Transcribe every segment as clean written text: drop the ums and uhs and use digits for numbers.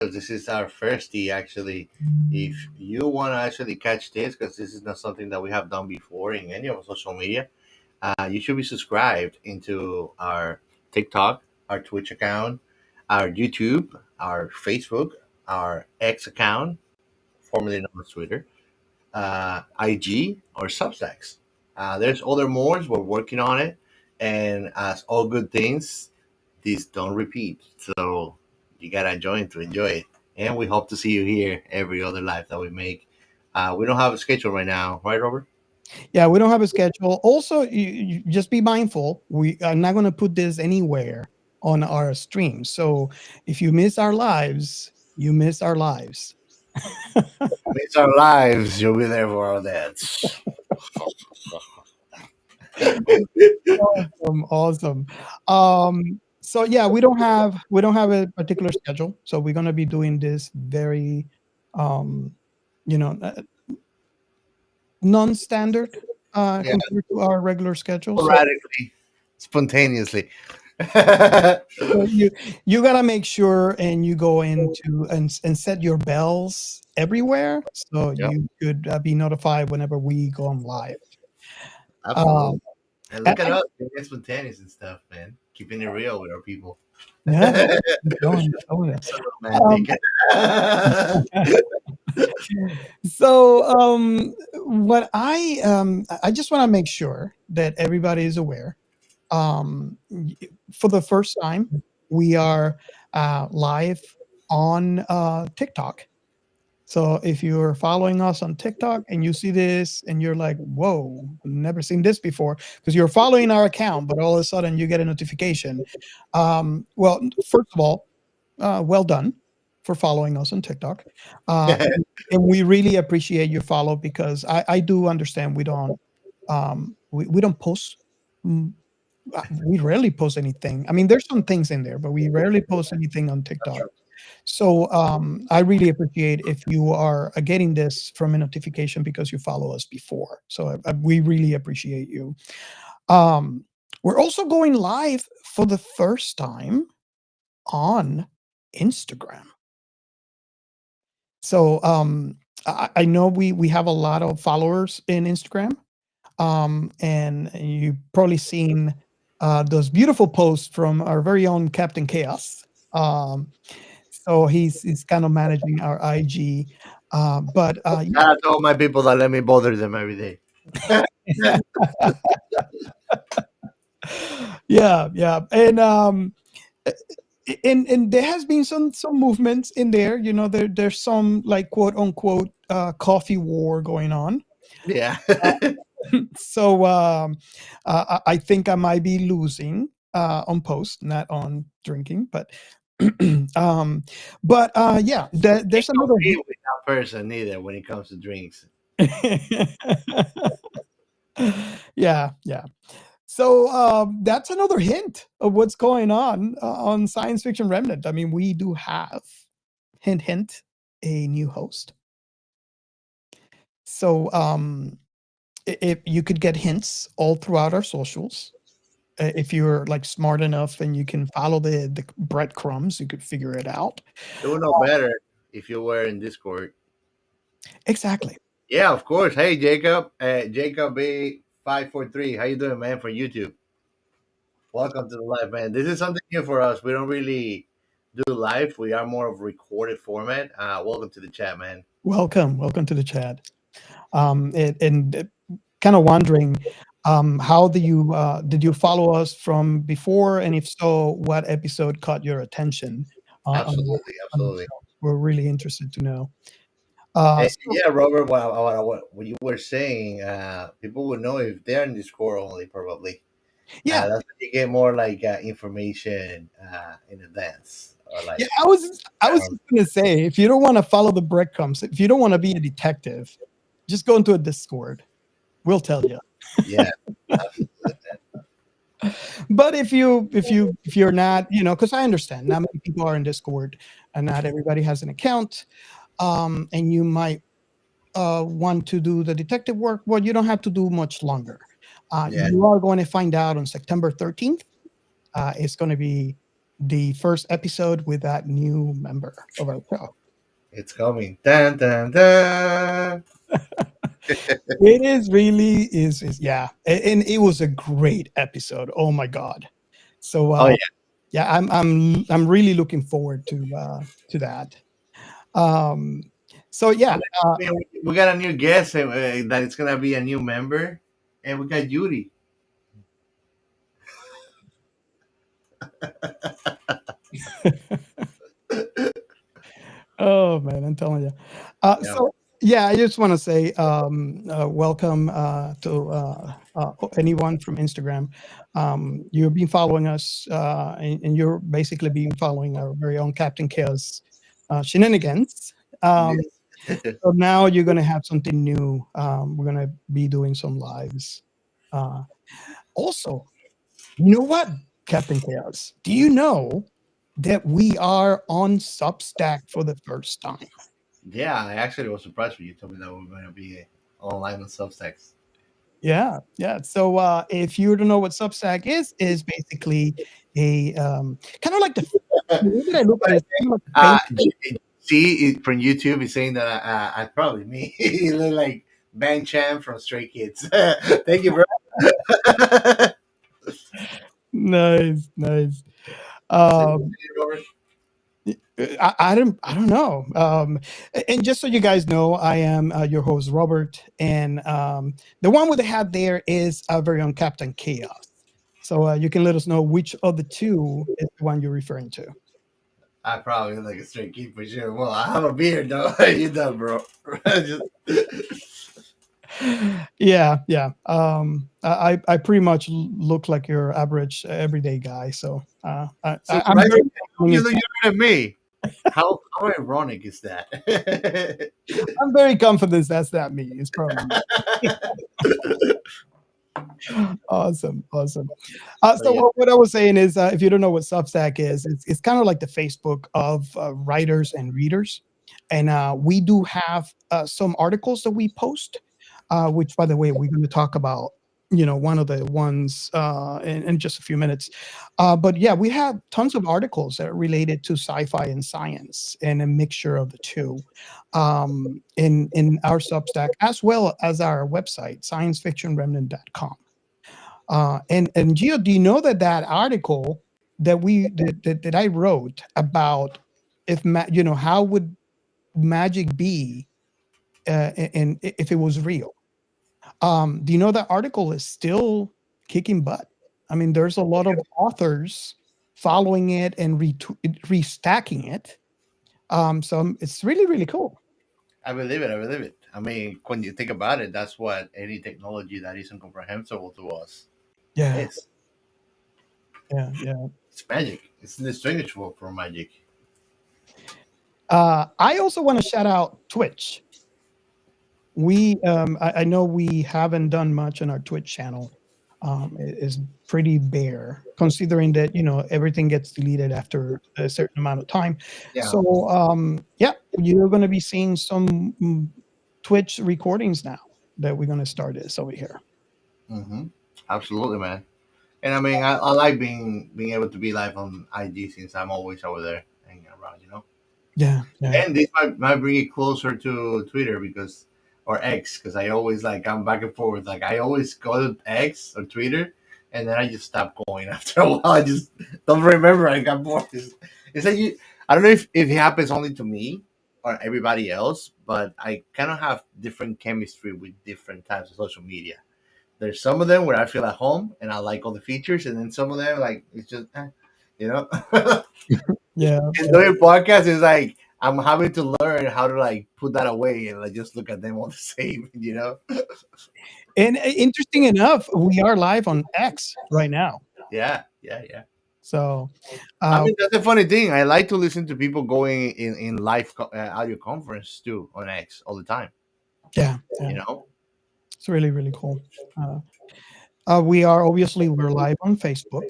This is our firstie, actually. If you want to actually catch this, because this is not something that we have done before in any of our social media, you should be subscribed into our TikTok, our Twitch account, our YouTube, our Facebook, our X account, formerly known as Twitter, IG, or Substacks. There's other more. We're working on it, and as all good things, these don't repeat. So you gotta join to enjoy it. And we hope to see you here every other live that we make. We don't have a schedule right now, right, Robert? Yeah, we don't have a schedule. Also, you just be mindful. We are not going to put this anywhere on our stream. So if you miss our lives, you miss our lives. It's our lives. You'll be there for our dads. Awesome, awesome. So yeah, we don't have a particular schedule. So we're going to be doing this very, um, you know, non-standard Yeah, compared to our regular schedule. So sporadically, spontaneously. Yep. so you gotta make sure and you go into and set your bells everywhere so you could be notified whenever we go on live. Absolutely. Um, And and look at us being spontaneous and stuff, man. Keeping it real with our people. yeah, keep going, keep going. So Um, romantic. so what I just want to make sure that everybody is aware. For the first time, we are live on TikTok. So if you're following us on TikTok and you see this and you're like, whoa, never seen this before, because you're following our account, but all of a sudden you get a notification. Well, first of all, well done for following us on TikTok. And we really appreciate your follow because I do understand we don't post. mm, we rarely post anything. I mean, there's some things in there, but we rarely post anything on TikTok. So I really appreciate if you are getting this from a notification because you follow us before. So we really appreciate you. Um, we're also going live for the first time on Instagram. So I know we have a lot of followers in Instagram, and you've probably seen those beautiful posts from our very own Captain Chaos. Um, So he's kind of managing our IG. But Shout out to all my people that let me bother them every day. yeah, yeah, a- and there has been some movements in there. You know, there's some like quote unquote coffee war going on. Yeah. Uh, so I think I might be losing on post, not on drinking, but um, yeah, Can't there's another. compete with that person either when it comes to drinks. Yeah, yeah. So that's another hint of what's going on Science Fiction Remnant. I mean, we do have hint, hint, a new host. So if you could get hints all throughout our socials, if you're like smart enough and you can follow the breadcrumbs, you could figure it out. You would know better if you were in Discord. Exactly. Yeah, of course. Hey, Jacob. Jacob B543. How you doing, man, for YouTube? Welcome to the live, man. This is something new for us. We don't really do live. We are more of recorded format. Welcome to the chat, man. Welcome to the chat. And kind of wondering, how do you did you follow us from before, and if so, what episode caught your attention Absolutely, on the absolutely. show? We're really interested to know. So Yeah, Robert. What you were saying, people would know if they're in Discord only, probably. yeah, That's when you get more like information in advance, or yeah. like. I was just gonna say, if you don't want to follow the breadcrumbs, if you don't want to be a detective, just go into a Discord. We'll tell you. Yeah, absolutely. But if you're not, because I understand not many people are in Discord, and not everybody has an account, and you might want to do the detective work, well, you don't have to do much longer. Yeah, You are going to find out on September 13th. It's going to be the first episode with that new member of our show. It's coming. Dun, dun, dun. It is really is yeah, and it was a great episode. Oh my god! So Oh yeah. yeah, I'm really looking forward to that. Um, so I yeah, mean, we got a new guest that it's gonna be a new member, and we got Yuri. oh man, I'm telling you. Yeah. So yeah, I just want to say welcome to anyone from Instagram. You've been following us, and you're basically been following our very own Captain Chaos shenanigans. Um, Yes. so now you're going to have something new. We're going to be doing some lives. Uh, Also, you know what, Captain Chaos? Do you know that we are on Substack for the first time? Yeah, I actually was surprised when you told me that we are gonna be online on Substacks. Yeah, yeah. So if you don't know what Substack is basically a kind of like the way that I look at it is kind of like the Uh, famous. see, from YouTube, he's saying that I probably me. He look like Bang Chan from Stray Kids. Thank you, bro. Nice, nice. Say, Um, Robert. I don't know. And just so you guys know, I am your host Robert, and the one with the hat there is our very own Captain Chaos. So you can let us know which of the two is the one you're referring to. I probably look like a Stray Kid for sure. Well, I have a beard though. You done, bro? Just Yeah, yeah. I pretty much look like your average everyday guy. So I'm very surprisingly, you confident look younger than me. How ironic is that? I'm very confident that's not me. It's probably me. Awesome, awesome. So So yeah. what I was saying is, if you don't know what Substack is, it's kind of like the Facebook of writers and readers, and we do have some articles that we post, which, by the way, we're going to talk about. You know, one of the ones in just a few minutes. But yeah, we have tons of articles that are related to sci-fi and science, and a mixture of the two in our Substack as well as our website, sciencefictionremnant.com. And Gio, do you know that that article that I wrote about you know, how would magic be and if it was real? Do you know that article is still kicking butt? I mean, there's a lot of authors following it and restacking it. It's really really cool. I believe it. I believe it. I mean, when you think about it, that's what any technology that is incomprehensible to us Yeah, is. yeah, yeah. It's magic. It's indistinguishable from magic. I also want to shout out Twitch. I know we haven't done much on our Twitch channel. It is pretty bare, considering that you know everything gets deleted after a certain amount of time. Yeah. So yeah, you're going to be seeing some Twitch recordings now that we're going to start this over here. Mm-hmm. Absolutely, man. And I mean, I like being able to be live on IG since I'm always over there hanging around. Yeah, yeah, And this might bring it closer to Twitter because or X because I always like I'm back and forth. Like I always go to X or Twitter, and then I just stop going after a while. I just don't remember. I got bored. It's like you. I don't know if it happens only to me or everybody else, but I kind of have different chemistry with different types of social media. There's some of them where I feel at home and I like all the features, and then some of them like it's just, you know. yeah, And doing podcast is like I'm having to learn how to like put that away and like just look at them all the same. And interesting enough, we are live on X right now. Yeah, yeah, yeah. So I uh, mean, that's a funny thing. I like to listen to people going in live audio conference too on X all the time. yeah, yeah, You know. it's really really cool. Uh, we are obviously we're live on Facebook.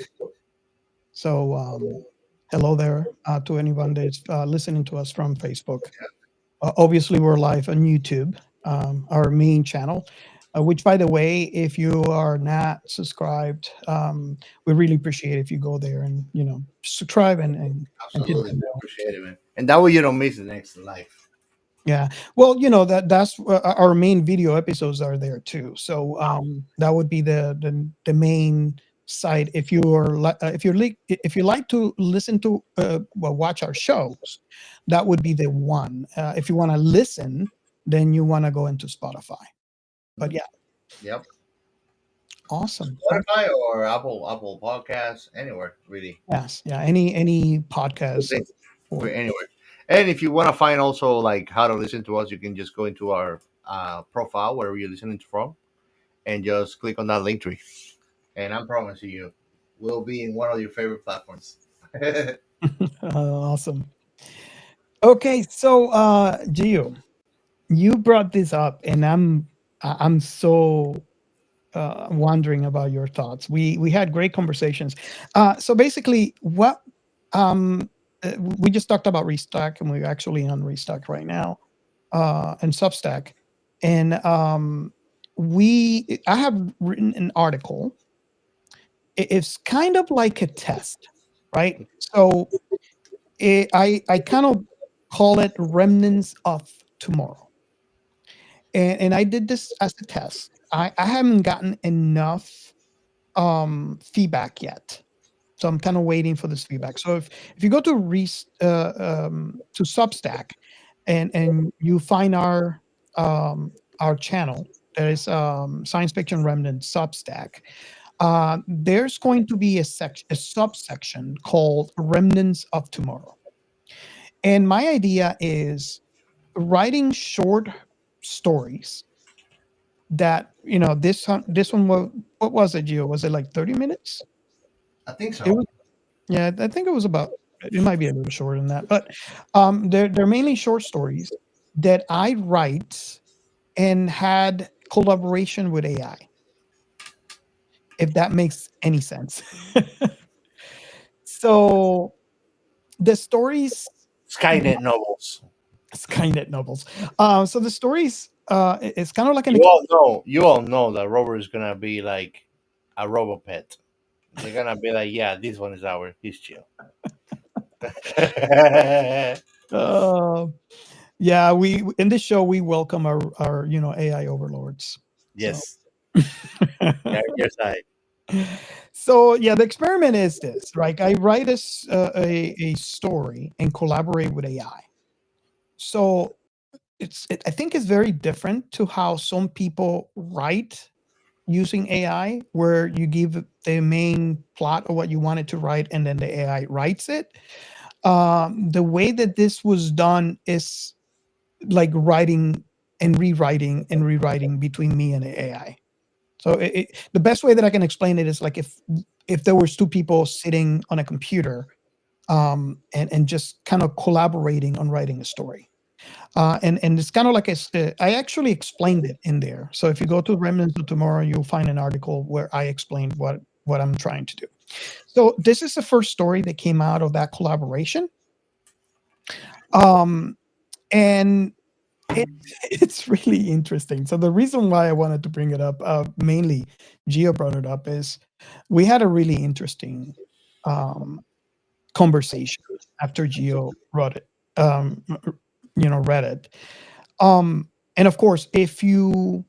So, hello there to anyone that's listening to us from Facebook. Obviously, we're live on YouTube, our main channel. Which, by the way, if you are not subscribed, we really appreciate if you go there and subscribe and hit Absolutely, that we bell. appreciate it, man. And that way you don't miss the next life. Yeah. Well, that's our main video episodes are there too. So that would be the main site if if you like to listen to well, watch our shows, that would be the one. If you want to listen, then you want to go into Spotify. But Mhm. yeah, Yep. awesome. Spotify or Apple Podcasts, anywhere really. Yes, yeah. Any Good podcast thing. for We're anywhere. And if you want to find also like how to listen to us, you can just go into our profile wherever you're listening from, and just click on that link tree. And I'm promising you, we'll be in one of your favorite platforms. awesome. Okay, so Gio, you brought this up, and I'm so wondering about your thoughts. We had great conversations. So basically, what we just talked about Restock, and we're actually on Restock right now, and Substack, and we I have written an article. It's kind of like a test, right? So I kind of call it remnants of tomorrow, and I did this as a test. I haven't gotten enough feedback yet. So I'm kind of waiting for this feedback. So if you go to to Substack and you find our channel, there is Science Fiction Remnant Substack. There's going to be a subsection called Remnants of Tomorrow. And my idea is writing short stories that this one was, what was it, Gio? Was it like 30 minutes? I think It so. was, yeah, I think it was about, it might be a little shorter than that, but they're mainly short stories that I write and had collaboration with AI, if that makes any sense. So the stories, Skynet novels. Skynet novels. So the stories, it's kind of like an You all know that Robert is gonna be like a robo pet. They're gonna be like, yeah, this one is ours. He's chill. uh, yeah, we in this show we welcome our AI overlords. So Yes. Yeah, your side. so yeah, the experiment is this, right? I write a story and collaborate with AI. So I think it's very different to how some people write using AI, where you give the main plot of what you wanted to write and then the AI writes it. The way that this was done is like writing and rewriting between me and the AI. So the best way that I can explain it is like if there was two people sitting on a computer, and just kind of collaborating on writing a story. And it's kind of like I actually explained it in there. So if you go to Remnants of Tomorrow, you'll find an article where I explained what I'm trying to do. So this is the first story that came out of that collaboration. Um, and it, it's really interesting. So the reason why I wanted to bring it up, mainly Gio brought it up, is we had a really interesting um, conversation after Gio wrote it, read it. And of course, if you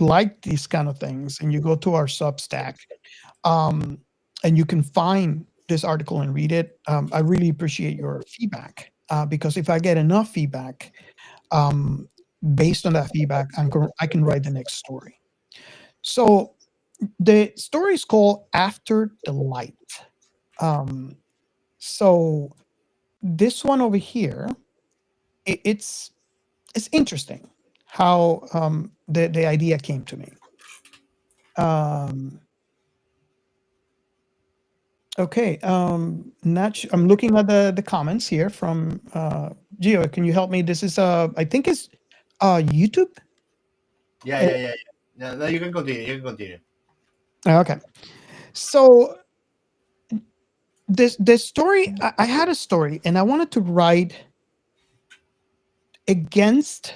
like these kind of things and you go to our Substack, um, and you can find this article and read it, I really appreciate your feedback, because if I get enough feedback, um, based on that feedback, I can write the next story. So the story is called After the Light. Um, so this one over here, it's interesting how the idea came to me. Um, okay, I'm looking at the comments here from Gio. Can you help me? This is I think it's YouTube. Yeah, Uh, yeah, yeah, yeah. No, no, you can continue. You can continue. Okay, so this story, I had a story and I wanted to write against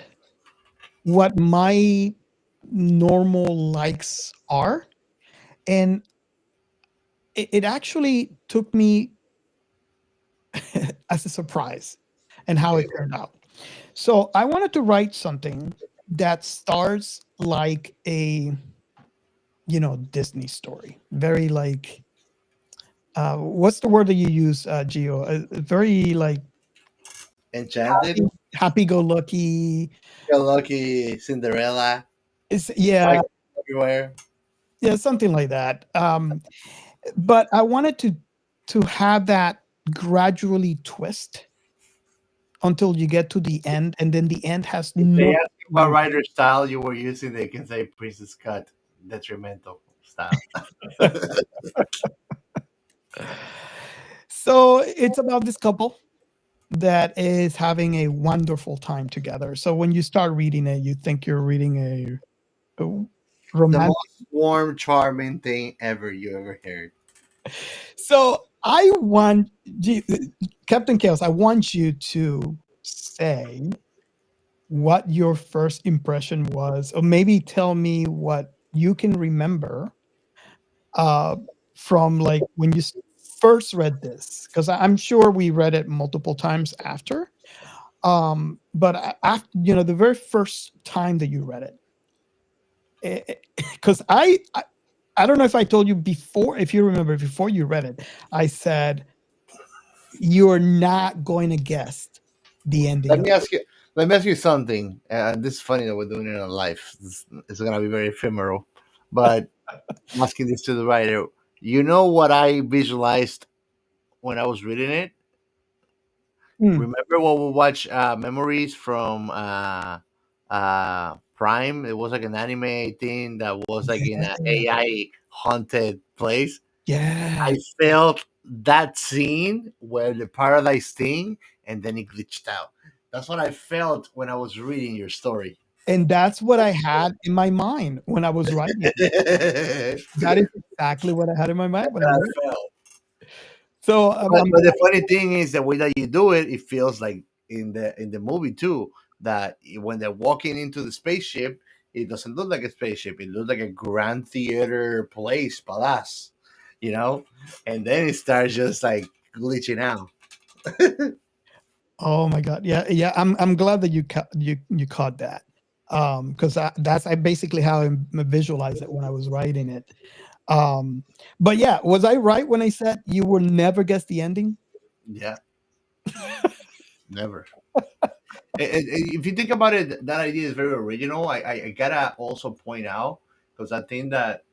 what my normal likes are, and it actually took me as a surprise and how Okay. it turned out. So I wanted to write something that starts like a, Disney story. Very like, what's the word that you use, Gio? Very like Enchanted, happy go lucky. Go Lucky, Cinderella, It's yeah, like everywhere. yeah, something like that. But I wanted to have that gradually twist until you get to the end, and then the end has If they no. ask you what writer style you were using, they can say Princess Cut, detrimental style. So it's about this couple that is having a wonderful time together. So when you start reading it, you think you're reading a The romantic. most warm, charming thing ever you ever heard. So I want Captain Chaos. I want you to say what your first impression was, or maybe tell me what you can remember uh, from like when you first read this, because I'm sure we read it multiple times after. But after, the very first time that you read it, because I don't know if I told you before, if you remember, before you read it, I said you're not going to guess the ending Let of. me ask you. Let me ask you something. And this is funny that we're doing it in life. It's gonna be very ephemeral, but I'm asking this to the writer. You know what I visualized when I was reading it? Hmm. Remember when we watched Memories from Prime? It was like an anime thing that was like in an Yeah, AI haunted place. I yeah, felt that scene where the paradise thing and then it glitched out. That's what I felt when I was reading your story. and that's what I had in my mind when I was writing it. That's That is exactly what I had in my mind when I what wrote. I felt. So But the funny thing is the way that you do it, it feels like in the movie too. That when they're walking into the spaceship, it doesn't look like a spaceship. It looks like a grand theater place, palace, you know. And then it starts just like glitching out. oh my god, yeah, yeah. I'm glad that you caught that, because that's I basically how I visualized it when I was writing it. Um, but yeah, was I right when I said you will never guess the ending? Yeah, never. If you think about it, that idea is very original. I gotta also point out because I think that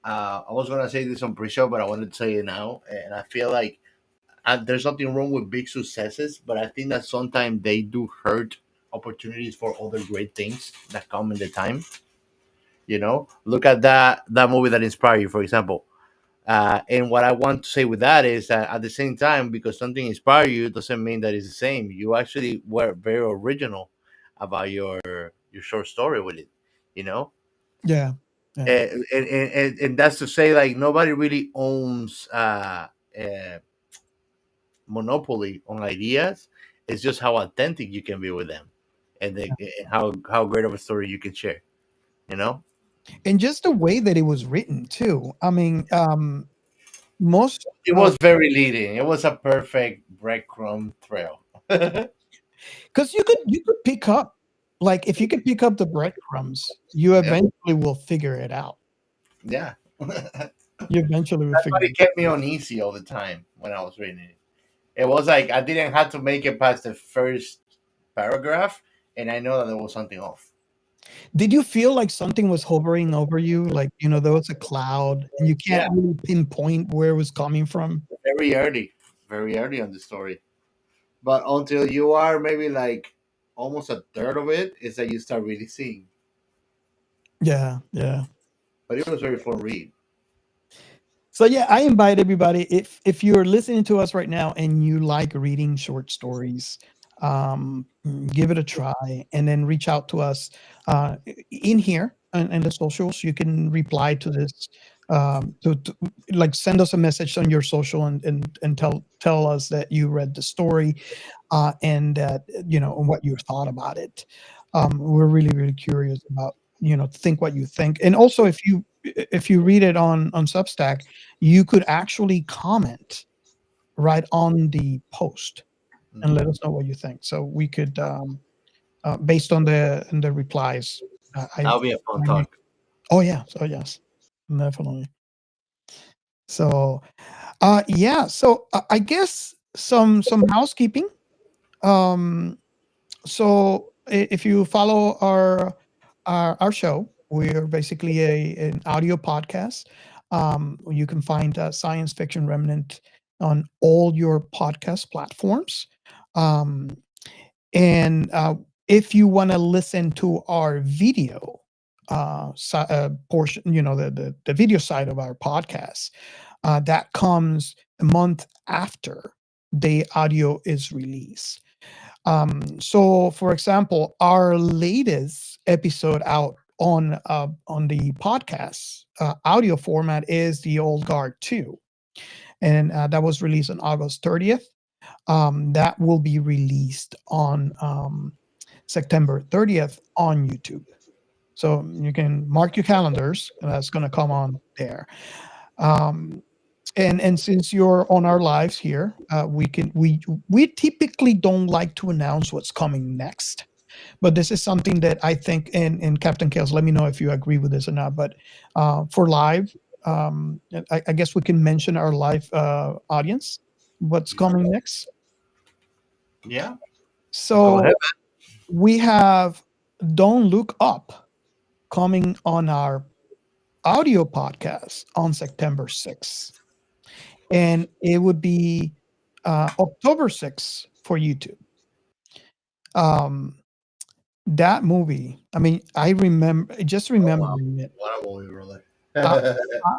I was gonna say this on pre-show, but I wanted to say it now, and I feel like there's nothing wrong with big successes, but I think that sometimes they do hurt opportunities for other great things that come in the time. Look at that movie that inspired you, for example. And what I want to say with that is that at the same time, because something inspired you, doesn't mean that it's the same. You actually were very original about your short story with it. You know, Yeah, yeah. and that's to say, like nobody really owns monopoly on ideas. It's just how authentic you can be with them, and how great of a story you can share. You know, And just the way that it was written too. I mean, most it of was very leading. It was a perfect breadcrumb trail. because you could pick up, like if you could pick up the breadcrumbs, you Yeah, eventually will figure it out. yeah. That's You eventually will what figure it it kept me uneasy all the time when I was reading it. It was like I didn't have to make it past the first paragraph, and I know that there was something off. Did you feel like something was hovering over you? Like, there was a cloud and you can't Yeah, really pinpoint where it was coming from? very early on the story. But until you are maybe like almost a third of it, is that you start really seeing. Yeah, yeah. But it was very fun read. So yeah, I invite everybody, if you're listening to us right now and you like reading short stories, give it a try and then reach out to us in here and the socials. You can reply to this, to like send us a message on your social and tell us that you read the story and that, and what you thought about it. We're really, really curious about, think what you think. And also, if you read it on Substack, you could actually comment right on the post and let Mhm. us know what you think. So we could, based on the replies, That'll be a I fun may talk. oh, yeah. So, yes, definitely. So, yeah, so I guess some housekeeping. Um, so if you follow our show, we're basically an audio podcast. You can find Science Fiction Remnant on all your podcast platforms. Um, and if you want to listen to our video portion, the video side of our podcast, that comes a month after the audio is released. So, for example, our latest episode out on the podcast audio format is the Old Guard 2, and that was released on August 30th. That will be released on September 30th on YouTube. So you can mark your calendars. That's going to come on there. Um, and since you're on our lives here, we typically don't like to announce what's coming next, but this is something that I think, and Captain Chaos, let me know if you agree with this or not. But for live, I guess we can mention our live audience, what's coming next. Yeah, go ahead. So we have Don't Look Up coming on our audio podcast on September 6th. And it would be October 6th for YouTube. Um, that movie, I mean, I remember, just Oh wow, remembering it. what a movie, brother.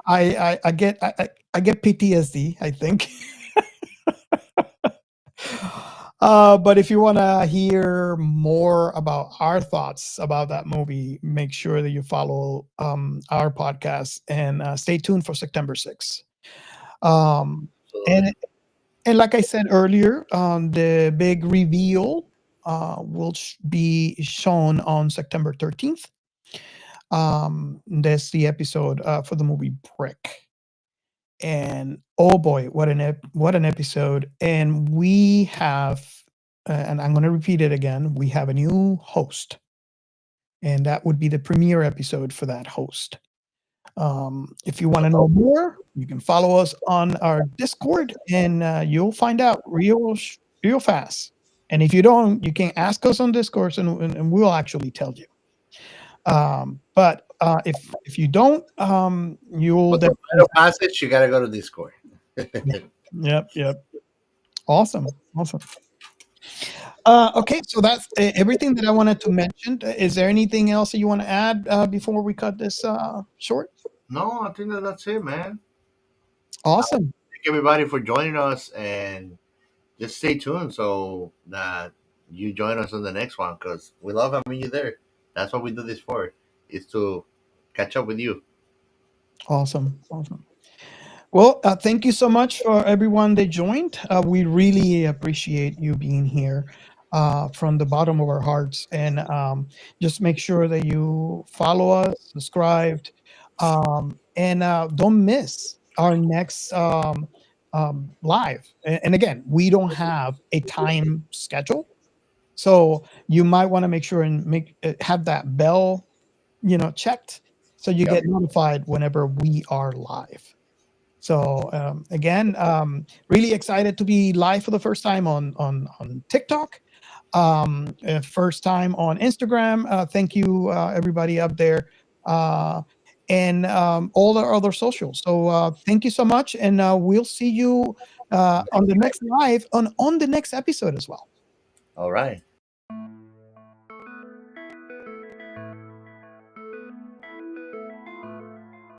I, I get PTSD, I think. But if you want to hear more about our thoughts about that movie, make sure that you follow our podcast and stay tuned for September 6th. Um, Absolutely. and And like I said earlier, the big reveal will be shown on September 13th. That's the episode for the movie Brick. And oh boy, what an episode! And we have, and I'm going to repeat it again. We have a new host, and that would be the premiere episode for that host. If you want to know more, you can follow us on our Discord, and you'll find out real fast. And if you don't, you can ask us on Discord, and we'll actually tell you. But if you don't, you'll But the definitely. rite of passage, you gotta go to Discord. Yep, yep. Awesome, awesome. Okay, so that's everything that I wanted to mention. Is there anything else that you want to add before we cut this short? No, I think that that's it, man. Awesome. Thank everybody for joining us, and just stay tuned so that you join us on the next one because we love having you there. That's what we do this for, is to catch up with you. Awesome. Awesome. Well, thank you so much for everyone that joined. We really appreciate you being here from the bottom of our hearts. And just make sure that you follow us, subscribed, and don't miss our next live. And again, we don't have a time schedule. So you might want to make sure and have that bell, checked so you Yep. get notified whenever we are live. So again, really excited to be live for the first time on TikTok, first time on Instagram. Thank you, everybody up there, uh, and all our other socials. So thank you so much, and we'll see you on the next live on the next episode as well. All right.